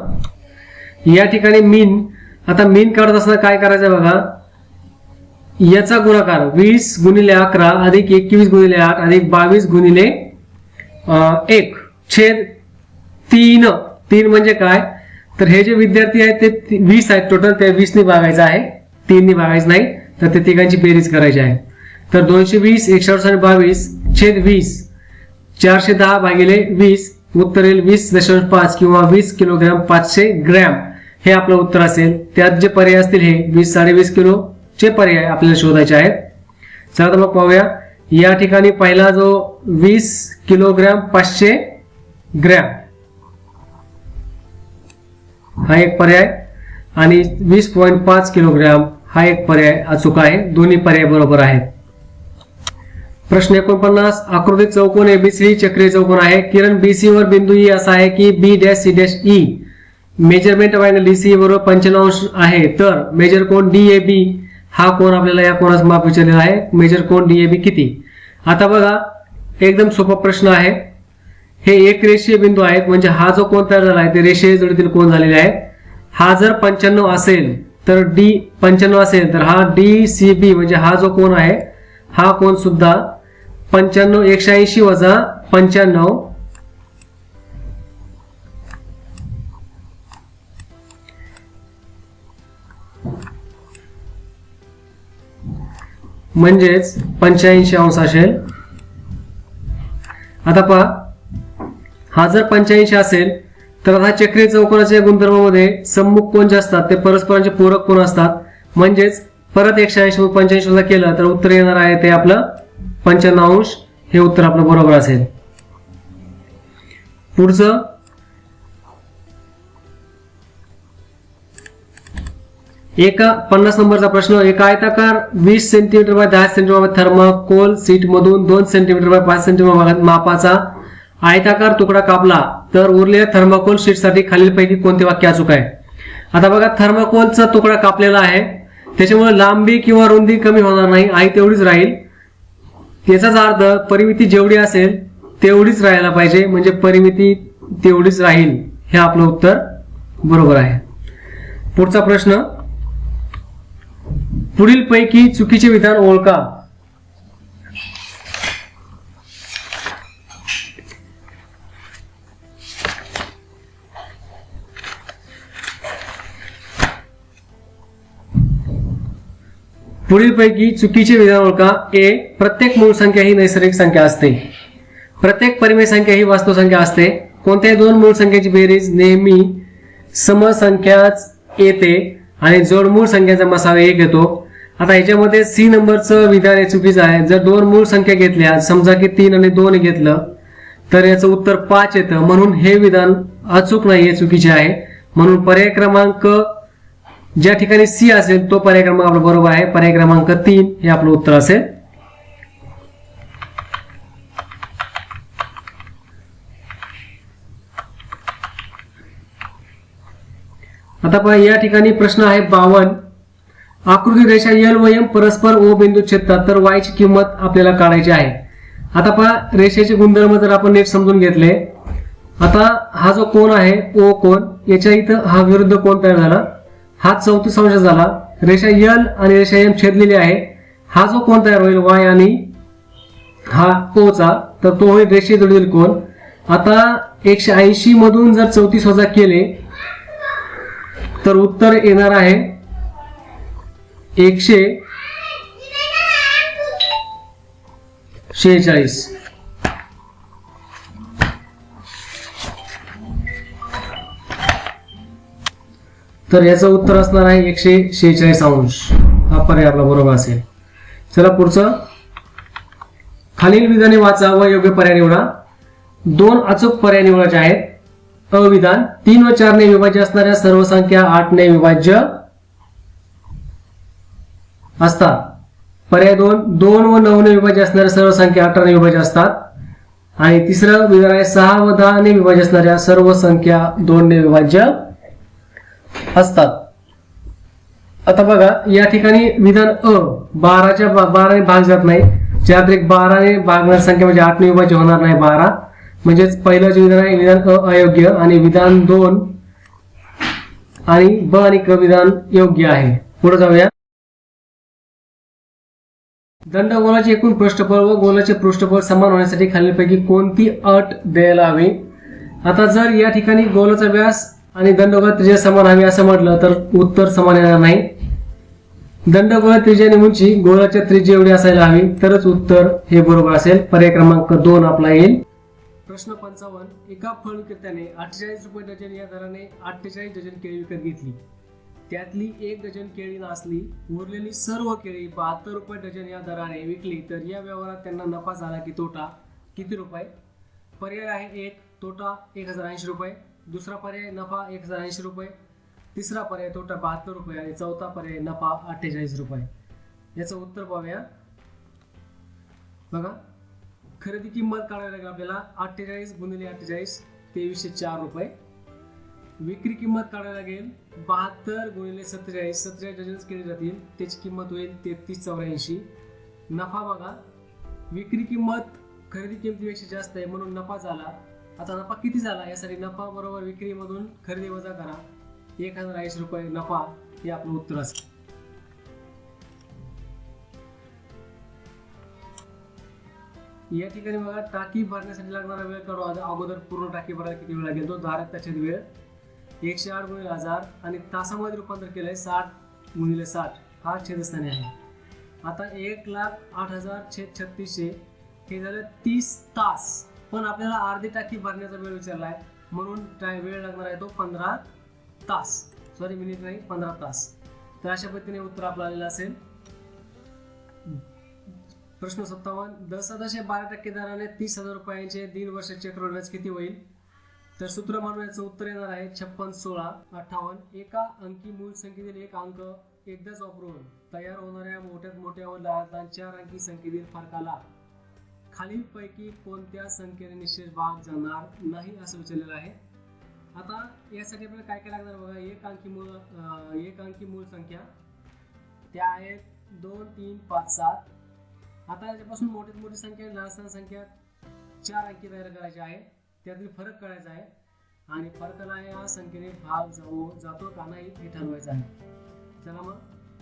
या ठिकाणी मीन, आता मीन काढत असताना काय करायचं बघा. याचा गुणाकार 20 गुणिले 11 अधिक 21 गुणिले 8 अधिक 22 गुणिले 1 छेद 3. 3 म्हणजे काय, तर हे जे विद्यार्थी आहेत ते 20 आहेत टोटल, त्या 20 ने भागायचं आहे, 3 ने भागायचं नाही. तर ते तिघांची बेरीज करायची आहे. तर 220 122 छेद 20 410 भागिले 20 उत्तर येईल 20.5 किंवा 20 किलोग्राम 500 ग्रॅम हे आपलं उत्तर असेल. त्यात जे पर्याय असतील हे 20 25 किलो चे पर्याय आपल्याला शोधायचे आहेत. चला तर मग पाहूया. या ठिकाणी पहिला जो 20 किलोग्राम 500 ग्रॅम हा एक पर्याय आणि 20.5 किलोग्राम हा एक पर्याय अचूक आहे. दोन्ही पर्याय बरोबर आहेत. प्रश्न 49. आकृतीत चौकोन एबीसी चक्रीय चौकोन आहे. किरण बीसी वर बिंदू ई असा आहे की B dash C dash E measurement of angle DC बरोबर 95 अंश आहे. तर मेजर कोन डीएबी हा कोन आपल्याला या कोनाचं माप विचारलेला आहे. मेजर कोन डीएबी किती. आता बघा एकदम सोपा प्रश्न आहे. हे एक रेषीय बिंदू आहेत, म्हणजे हा जो कोन तयार झाला आहे ते रेषीय जोडीतील कोन झालेले आहेत. हा जर 95 असेल तर डी 95 असेल तर हा डी सी बी म्हणजे हा जो कोन आहे हा कोन सुद्धा 95 180 वजा 95 म्हणजेच 85 अंश असेल. आता पहा हा जर 85 असेल तर हा चक्रीय चौकोनाच्या गुणधर्मामध्ये सम्मुख कोन जे असतात ते परस्परांचे पूरक कोन असतात. म्हणजेच परत 180 व 85 वजा केलं तर उत्तर येणार आहे ते आपलं 95 अंश. हे उत्तर आपलं बरोबर असेल. पुढचं एका 50 नंबरचा प्रश्न. एका आयताकार 20 centimetre bye 10 centimetre thermocol seat मधून 2 सेंटीमीटर बाय 5 सेंटीमीटर मापाचा आयताकार तुकडा कापला तर उरलेल्या थर्माकोल शीट साठी खालीलपैकी कोणते वाक्य अचूक आहे. आता बघा थर्माकोलचा तुकडा कापलेला आहे, त्याच्यामुळे लांबी किंवा रुंदी कमी होणार नाही, आहे तेवढीच राहील. याचाच अर्थ परिमिती जेवढी असेल तेवढीच राहायला पाहिजे, म्हणजे परिमिती तेवढीच राहील. हे आपलं उत्तर बरोबर आहे. पुढचा प्रश्न. पुढील पैकी चुकीचे विधान ओळखा. पुढीलपैकी चुकीचे विधान ओळखा. ए. प्रत्येक मूळ संख्या ही नैसर्गिक संख्या असते. प्रत्येक परिमेय संख्या ही वास्तव संख्या असते. कोणत्याही दोन मूळ संख्येची बेरीज नेहमी समसंख्याच येते आणि जोडमूळ संख्येचा मसावा 1 येतो. आता याच्यामध्ये सी नंबरचं विधान हे चुकीचं आहे. जर दोन मूळ संख्या घेतल्या, समजा की 3 आणि 2 घेतलं तर याचं उत्तर 5 येतं. म्हणून हे विधान अचूक नाही, हे चुकीचे आहे. म्हणून पर्याय क्रमांक ज्या ठिकाणी सी असेल तो पर्याय क्रमांक आपला बरोबर आहे. पर्याय क्रमांक 3 हे आपलं उत्तर असेल. आता पहा या ठिकाणी प्रश्न आहे 52. आकृती रेषा एल व एम परस्पर ओ बिंदू छेदतात तर वाय ची किंमत आपल्याला काढायची आहे. आता पहा रेषेचे गुणधर्म जर आपण नीट समजून घेतले. आता हा जो कोन आहे ओ कोन, याच्या इथं हा विरुद्ध कोन तयार झाला, हा 34 अंश झाला. रेषा L आणि रेषा M छेदलेली आहे. हा जो कोण तयार होईल Y आणि हा O चा, तर तो होईल रेषेजोडील कोण. आता 180 मधून जर 34 वजा केले तर उत्तर येणार आहे 146. तर याचं उत्तर असणार आहे 146 अंश. हा पर्याय आपला बरोबर असेल. चला पुढचं. खालील विधाने वाचा व योग्य पर्याय निवडा. 2 अचूक पर्याय निवडायचे आहेत. अविधान 3 व 4 ने विभाज्य असणाऱ्या सर्व संख्या 8 ने विभाज्य असतात. पर्याय 2 2 व 9 ने विभाज्य असणाऱ्या सर्व संख्या 18 ने विभाज्य असतात. आणि तिसरं विधान आहे 6 व 10 ने विभाज्य असणाऱ्या सर्व संख्या 2 ने विभाज्य असतात. आता बघा या ठिकाणी विधान अ 12 ने भाग जात नाही. 4 त्रिक 12 ने भागणारी संख्या म्हणजे 8 ने विभाज्य होणार नाही 12. म्हणजेच पहिलं जे विधान आहे विधान अ अयोग्य आणि विधान 2 आणि ब आणि क विधान योग्य आहे. पुढे जाऊया. दंडगोलाचे एकूण पृष्ठफळ व गोलाचे पृष्ठफळ समान होण्यासाठी खालीलपैकी कोणती अट द्यायला हवी. आता जर या ठिकाणी गोलाचा व्यास आणि दंडगोलाची त्रिज्या समान हवी असं म्हटलं तर उत्तर समान येणार नाही. दंडगोलाची त्रिज्या आणि उंची गोलाच्या त्रिज्या एवढी असायला हवी तरच उत्तर हे बरोबर असेल. पर्याय क्रमांक 2 आपला येईल. प्रश्न 55. एका फळ विक्रेत्याने 48 रुपये डझन या दराने 48 डझन केळी विकत घेतली. त्यातली 1 डझन केळी नासली. उरलेली सर्व केळी 72 रुपये डझन या दराने विकली तर या व्यवहारात त्यांना नफा झाला की तोटा, किती रुपये. पर्याय आहे 1 तोटा 1080 रुपये, दुसरा पर्याय नफा 1080 रुपये, तिसरा पर्याय तोटा 72 रुपये आणि चौथा पर्याय नफा 48 रुपये. याचं उत्तर पाहूया. बघा खरेदी किंमत काढावी लागेल आपल्याला. 48 गुणिले 48 2304 रुपये. विक्री किंमत काढावी लागेल 72 गुणिले 47 डझन केली जातील त्याची किंमत होईल 3384. नफा बघा विक्री किंमत खरेदी किमतीपेक्षा जास्त आहे म्हणून नफा झाला. आता नफा किती झाला यासाठी नफा बरोबर विक्री मधून खरेदी वजा करा 1080 रुपये नफा हे आपलं उत्तर असेल. या ठिकाणी बघा टाकी भरण्यासाठी लागणारा वेळ काढू. अगोदर पूर्ण टाकी भरायला किती वेळ लागेल तो धारक छेद वेळ 108 गुणिले 1000 आणि तासामध्ये रूपांतर केलंय 60 गुणिले 60 हा छेदस्थानी आहे. आता 1,08,000 छेद 3600 हे झालं 30 तास. पण आपल्याला अर्धी टाकी भरण्याचा वेळ विचारलाय म्हणून वेळ लागणार आहे तो 15 तास. सॉरी मिनिट नाही 15 तास. तर अशा पद्धतीने उत्तर आपलं आलेलं असेल. प्रश्न 57. 10,12% दराने 30,000 रुपयांचे 1.5 वर्षाचे चक्रवाढ व्याज किती होईल. तर सूत्र म्हणून याचं उत्तर येणार आहे 56 16 58. एका अंकी मूळ संख्येतील एक अंक एकदाच वापरून तयार होणाऱ्या मोठ्यात मोठ्या व लहान 4 अंकी संख्येतील फरकाला खालीलपैकी कोणत्या संख्येने निशेष भाग जाणार नाही असं विचारलेलं आहे. आता यासाठी आपल्याला काय काय लागणार बघा. एक अंकी मूळ संख्या त्या आहेत 2 3 5 7. आता याच्यापासून मोठ्यात मोठी संख्या लहान संख्या 4 अंकी तयार करायची आहे. त्यातील फरक कळायचा आहे आणि फरकाला या संख्येने भाग जातो का नाही हे ठरवायचं आहे. चला मग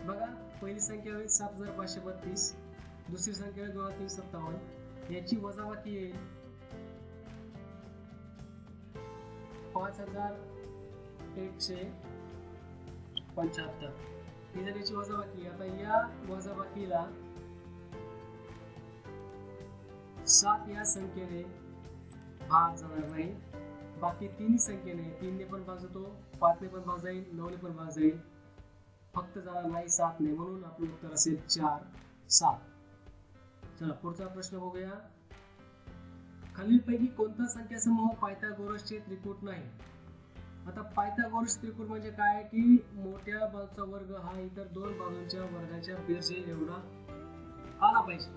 बघा पहिली संख्या होईल 7532, दुसरी संख्या होईल 2357. याची वजाबाकी येईल 5175. ही जर याची वजाबाकी. आता या वजाबाकीला 7 या संख्येने भाग जाणार नाही. बाकी तिन्ही संख्येने 3 ने पण भाग जातो, 5 ने पण भाग जाईल, 9 ने पण भाग जाईल. फक्त जाणार नाही 7 ने म्हणून आपलं उत्तर असेल 4 7. चला पुढचा प्रश्न बघूया. खालीलपैकी कोणता संख्या समूह पायथागोरसचे त्रिकूट नाही. आता पायथागोरस त्रिकूट म्हणजे काय की मोठ्या बाजूचा वर्ग हा इतर दोन बाजूंच्या वर्गाच्या बेरजे एवढा आला पाहिजे.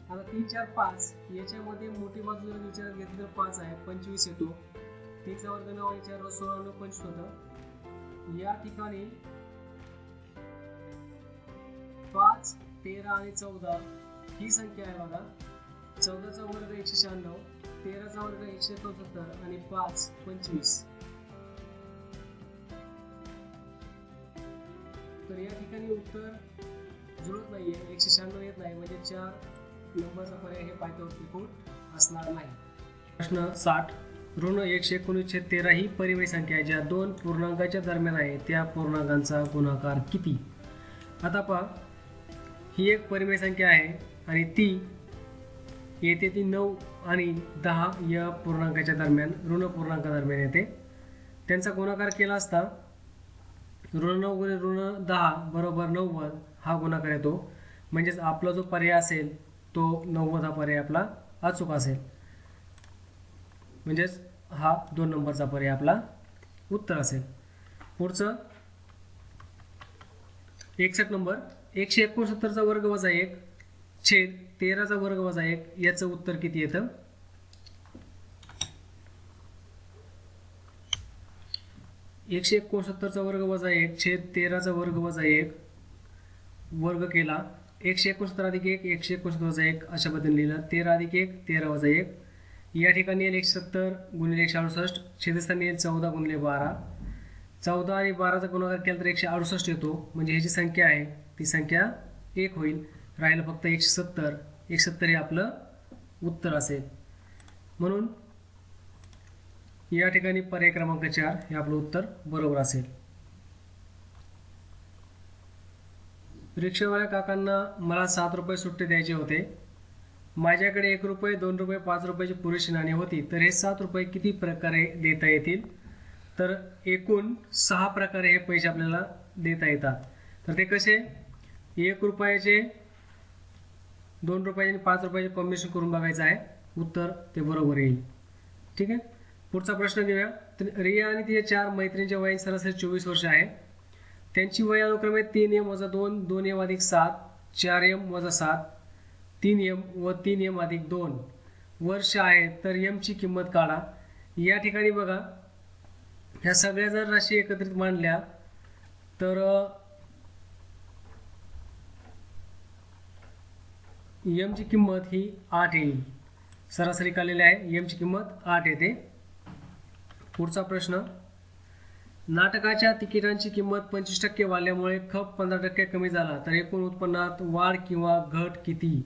आता 3 4 5 याच्यामध्ये मोठी बाजू जर विचारात घेतली तर 5 आहे 25 येतो. 3 चा वर्ग 9 आणि 4 16 9 25 होतं. या ठिकाणी 5 13 आणि 14 ही संख्या आहे बघा. 14 चा वर्ग 196, 13 चा वर्ग 174 आणि 5 25. तर या ठिकाणी उत्तर जुळत नाहीये, 196 येत नाही, म्हणजे 4 नंबरचा पर्याय हे पायथ्यावर त्रिकोट असणार नाही. प्रश्न 60, ऋण 119/13 ही परिमेय संख्या आहे ज्या दोन पूर्णांकाच्या दरम्यान आहे, त्या पूर्णांकांचा गुणाकार किती? आता पहा, ही एक परिमेय संख्या आहे आणि ती येते ती 9 आणि 10 या पूर्णांकाच्या दरम्यान, ऋण पूर्णांकादरम्यान येते. त्यांचा गुणाकार केला असता ऋण 9 गुणिले ऋण 10 बरोबर 90 हा गुणाकार येतो. म्हणजेच आपला जो पर्याय असेल तो 90 हा पर्याय आपला अचूक असेल. म्हणजेच हा 2 नंबरचा पर्याय आपला उत्तर असेल. पुढचं 61 नंबर, 169चा वर्ग वजा 1 छेद 13चा वर्ग वजा 1 याचं उत्तर किती येतं? एकशे 169चा वर्ग वजा 1 छेद 13चा वर्ग वजा 1 वर्ग केला, 169 अधिक 1 169 वजा 1 अशा पद्धतीने लिहिलं. 13 अधिक 1 13 वजा 1, या ठिकाणी येईल 170 गुणिले 168, छेदस्थानी येईल 14 गुणिले 12. 14 आणि 12चा गुणाकार केला तर 168 येतो. म्हणजे ही जी संख्या आहे ती संख्या 1 होईल. राहिलं फक्त 170. 170 हे आपलं उत्तर असेल. म्हणून या ठिकाणी पर्याय क्रमांक 4 हे आपलं उत्तर बरोबर असेल. रिक्षावाल्या काकांना मला 7 रुपये सुट्टे द्यायचे होते. माझ्याकडे 1 रुपये 2 रुपये 5 रुपयाची पुरेशी नाणी होती, तर हे 7 रुपये किती प्रकारे देता येतील? तर एकूण 6 प्रकारे हे पैसे आपल्याला देता येतात. तर ते कसे? 1 रुपयाचे 2 रुपयाचे आणि 5 रुपयाचे कॉम्बिनेशन करून बघायचं आहे. उत्तर ते बरोबर येईल. ठीक आहे. पुढचा प्रश्न घेऊया. तर रिया आणि तिच्या 4 मैत्रिणींच्या वय सरासरी 24 वर्ष आहे. त्यांची वय अनुक्रमे 3m - 2 2m - 7 4m - 7 3m व 3m - 2 वर्ष आहे. तर m ची किंमत काढा. या ठिकाणी बघा, ह्या सगळ्या जर राशी एकत्रित मांडल्या तर m ची किंमत ही 8 येईल. सरासरी काढलेली आहे, m ची किंमत 8 येते. पुढचा प्रश्न, नाटकाच्या तिकिटांची किंमत 25% वाढल्यामुळे खप 15% कमी झाला, तर एकूण उत्पन्नात वाढ किंवा घट किती?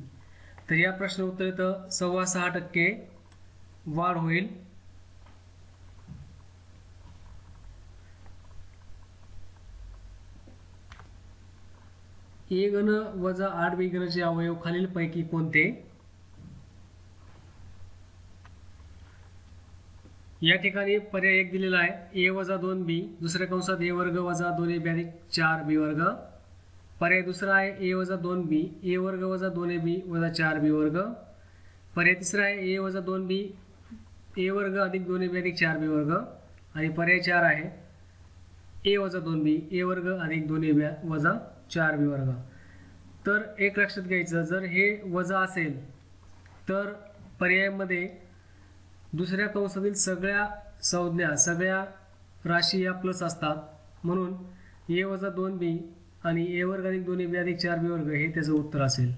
तर या प्रश्न उत्तर येतं 6.25% वाढ होईल. ए घन वजा 8b घनचे अवयव खालीलपैकी कोणते? या ठिकाणी पर्याय 1 दिलेला आहे, a वजा 2b, दुसऱ्या कंसात a वर्ग वजा 2ab अधिक 4b वर्ग. पर्याय दुसरा आहे a वजा 2b, a वर्ग वजा 2ab वजा 4b वर्ग. पर्याय तिसरा आहे a वजा 2b, a वर्ग अधिक 2ab अधिक 4b वर्ग. आणि पर्याय 4 आहे a वजा 2b, a वर्ग अधिक 2ab वजा 4b वर्ग. तर एक लक्षात घ्यायचं, जर हे वजा असेल तर पर्यायामध्ये दुसऱ्या कंसातील सगळ्या संज्ञा, सगळ्या राशी या प्लस असतात. म्हणून a वजा 2b आणि a वर्ग अधिक 2ab अधिक 4b वर्ग हे त्याचं उत्तर असेल.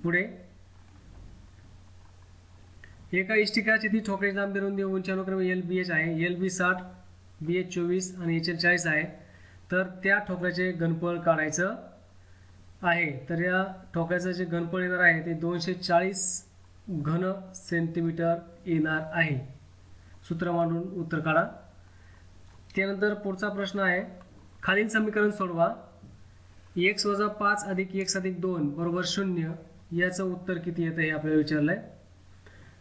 पुढे, एका इष्टिकाची ती ठोकळ्याची लांबी रुंदी उंची अनुक्रमे LBH आहे. LB 60, BH 24 आणि HL 40 आहे. तर त्या ठोकळ्याचे घनफळ काढायचं आहे. तर या ठोकळ्याचं जे घनफळ येणार आहे ते 240 घन सेंटीमीटर येणार आहे. सूत्र मांडून उत्तर काढा. त्यानंतर पुढचा प्रश्न आहे, खालील समीकरण सोडवा. x वजा 5 अधिक x अधिक 2 बरोबर 0 याचं उत्तर किती येतं हे आपल्याला विचारलं आहे.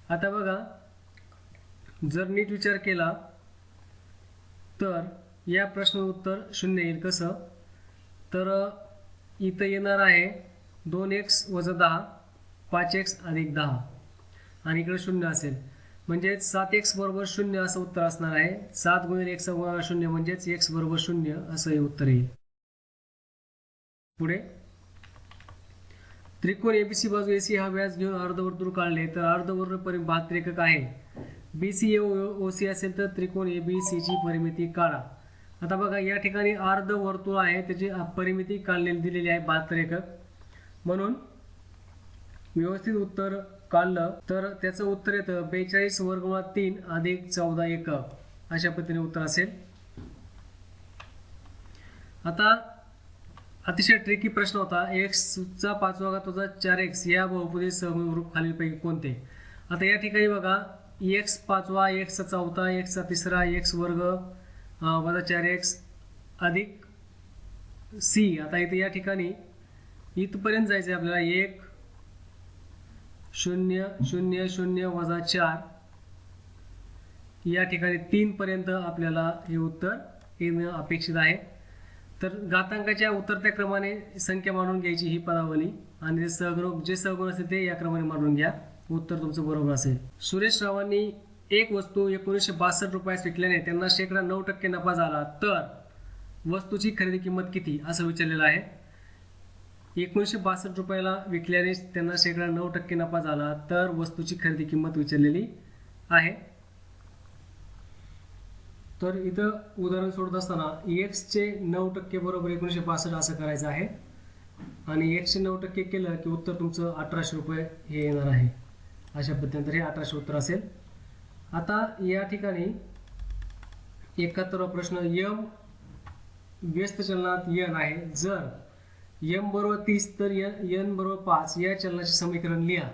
आता बघा, जर नीट विचार केला तर या प्रश्नाचं उत्तर 0 येईल. कसं? तर इथं येणार आहे 2x वजा 10 5x अधिक 10 आणि इकडे 0 असेल. म्हणजे 7x बरोबर 0 असं उत्तर असणार आहे. 7 गुणिले x बरोबर 0 म्हणजेच x बरोबर 0 असं हे उत्तर येईल. पुढे, त्रिकोण ABC बाजू AC हा व्यास घेऊन अर्धवर्तुळ काढले तर अर्धवर्तुळ परिमिती 72 एकक आहे. BC OC असेल तर त्रिकोण ABC ची परिमिती काढा. आता बघा, या ठिकाणी अर्धवर्तुळ आहे, त्याची परिमिती काढलेली दिलेली आहे 72 एकक. म्हणून व्यवस्थित उत्तर काढलं तर त्याचं उत्तर येतं 42 वर्गमुळात 3 अधिक 14 एकक अशा पद्धतीने उत्तर असेल. आता अतिशय ट्रिकी प्रश्न होता. एक्सचा 5वा घात वजा 4x या बहुपदी समरूप खालीलपैकी कोणते. आता या ठिकाणी बघा x 5वा, x 4था, x 3रा, x वर्ग वजा 4x अधिक c. आता इथे या ठिकाणी इथपर्यंत जायचं आहे आपल्याला. 1 0 0 0 वजा 4 या ठिकाणी 3 पर्यंत आपल्याला हे उत्तर येणं अपेक्षित आहे. तर घातांकाच्या उतरत्या क्रमाने संख्या मांडून घ्यायची ही पदावली आणि जे सहगुण असेल ते या क्रमाने मांडून घ्या. उत्तर तुमचं बरोबर असेल. सुरेश रावांनी एक वस्तू 1962 रुपयास विकल्याने त्यांना 9% नफा झाला तर वस्तूची खरेदी किंमत किती असं विचारलेलं आहे. 1962 रुपयाला विकल्याने त्यांना 9% नफा झाला तर वस्तूची खरेदी किंमत विचारलेली आहे. तर इथं उदाहरण सोडत असताना x चे 9% बरोबर 1962 असं करायचं आहे आणि x चे 9% केलं की उत्तर तुमचं 1800 रुपये हे येणार आहे. अशा पद्धतीने हे 1800 उत्तर असेल. आता या ठिकाणी 71वा प्रश्न. m व्यस्त चलनात n आहे. जर m बरोबर 30 तर n बरोबर 5 या चलनाचे समीकरण लिहा.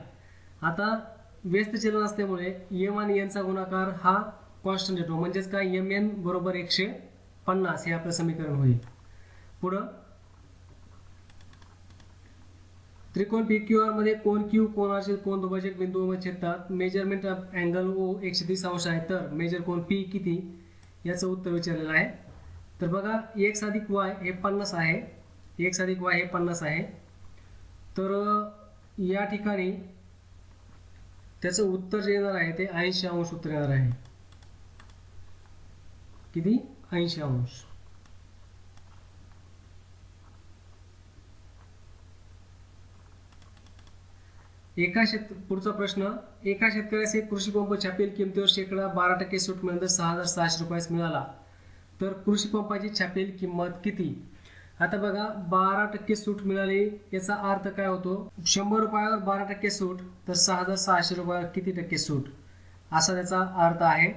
आता व्यस्त चलन असल्यामुळे m आणि n चा गुणाकार हा कॉन्स्टंट येतो म्हणजेच काय mn बरोबर 150 हे आपलं समीकरण होईल. पुढं त्रिकोण PQR मध्ये कोण Q कोणाचे कोण दुभाजक बिंदूमध्ये छेदतात. मेजरमेंट ऑफ अँगल O 130 अंश आहे तर मेजर कोण P किती याचं उत्तर विचारलेलं आहे. तर बघा x अधिक y हे 50 आहे. x अधिक y हे 50 आहे. तर या ठिकाणी त्याचं उत्तर जे येणार आहे ते 80 अंश उत्तर येणार आहे. किती 80 अंश. पुढचा प्रश्न. एका शेतकऱ्यास एक कृषी पंप छापील किमतीवर 12% सूट मिळाली 6600 रुपयास मिळाला तर कृषी पंपाची छापील किंमत किती. आता बघा 12% सूट मिळाली याचा अर्थ काय होतो. 100 रुपयावर 12% सूट तर 6600 रुपयावर किती टक्के सूट असा त्याचा अर्थ आहे.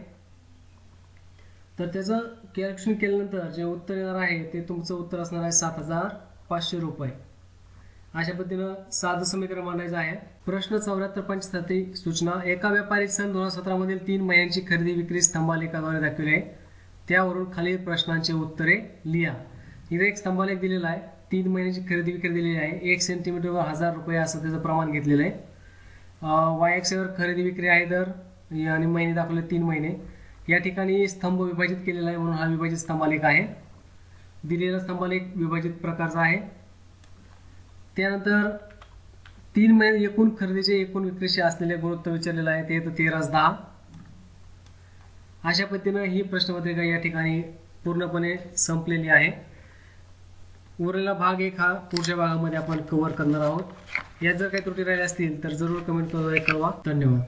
तर त्याचं कॅल्क्युलेशन केल्यानंतर जे उत्तर येणार आहे ते तुमचं उत्तर असणार आहे 7500 रुपये. अशा पद्धतीनं साधं समीकरण मांडायचं आहे. प्रश्न 74-75 सूचना. एका व्यापारी सन 2017 मधील 3 महिन्यांची खरेदी विक्री स्तंभालेखाद्वारे दाखवली आहे. त्यावरून खालील प्रश्नांची उत्तरे लिहा. इथे एक स्तंभालेख दिलेला आहे. 3 महिन्यांची खरेदी विक्री दिलेली आहे. 1 सेंटीमीटरवर 1000 रुपये असं त्याचं प्रमाण घेतलेलं आहे. y अक्षावर खरेदी विक्री आहे दर आणि महिने दाखवले 3 महिने. या ठिकाणी स्तंभ विभाजित केलेला आहे म्हणून हा विभाजित स्तंभालेख आहे. दिलेला स्तंभालेख विभाजित प्रकारचा आहे. त्यानंतर 3 महिने एकूण खरेदीचे एकूण विक्रीशी असलेले गुणोत्तर विचारलेलं आहे ते येतं 13:10. अशा पद्धतीनं ही प्रश्नपत्रिका या ठिकाणी पूर्णपणे संपलेली आहे. उरलेला भाग 1 हा पुढच्या भागामध्ये आपण कव्हर करणार आहोत. यात जर काही त्रुटी राहिल्या असतील तर जरूर कमेंट करून कळवा. धन्यवाद.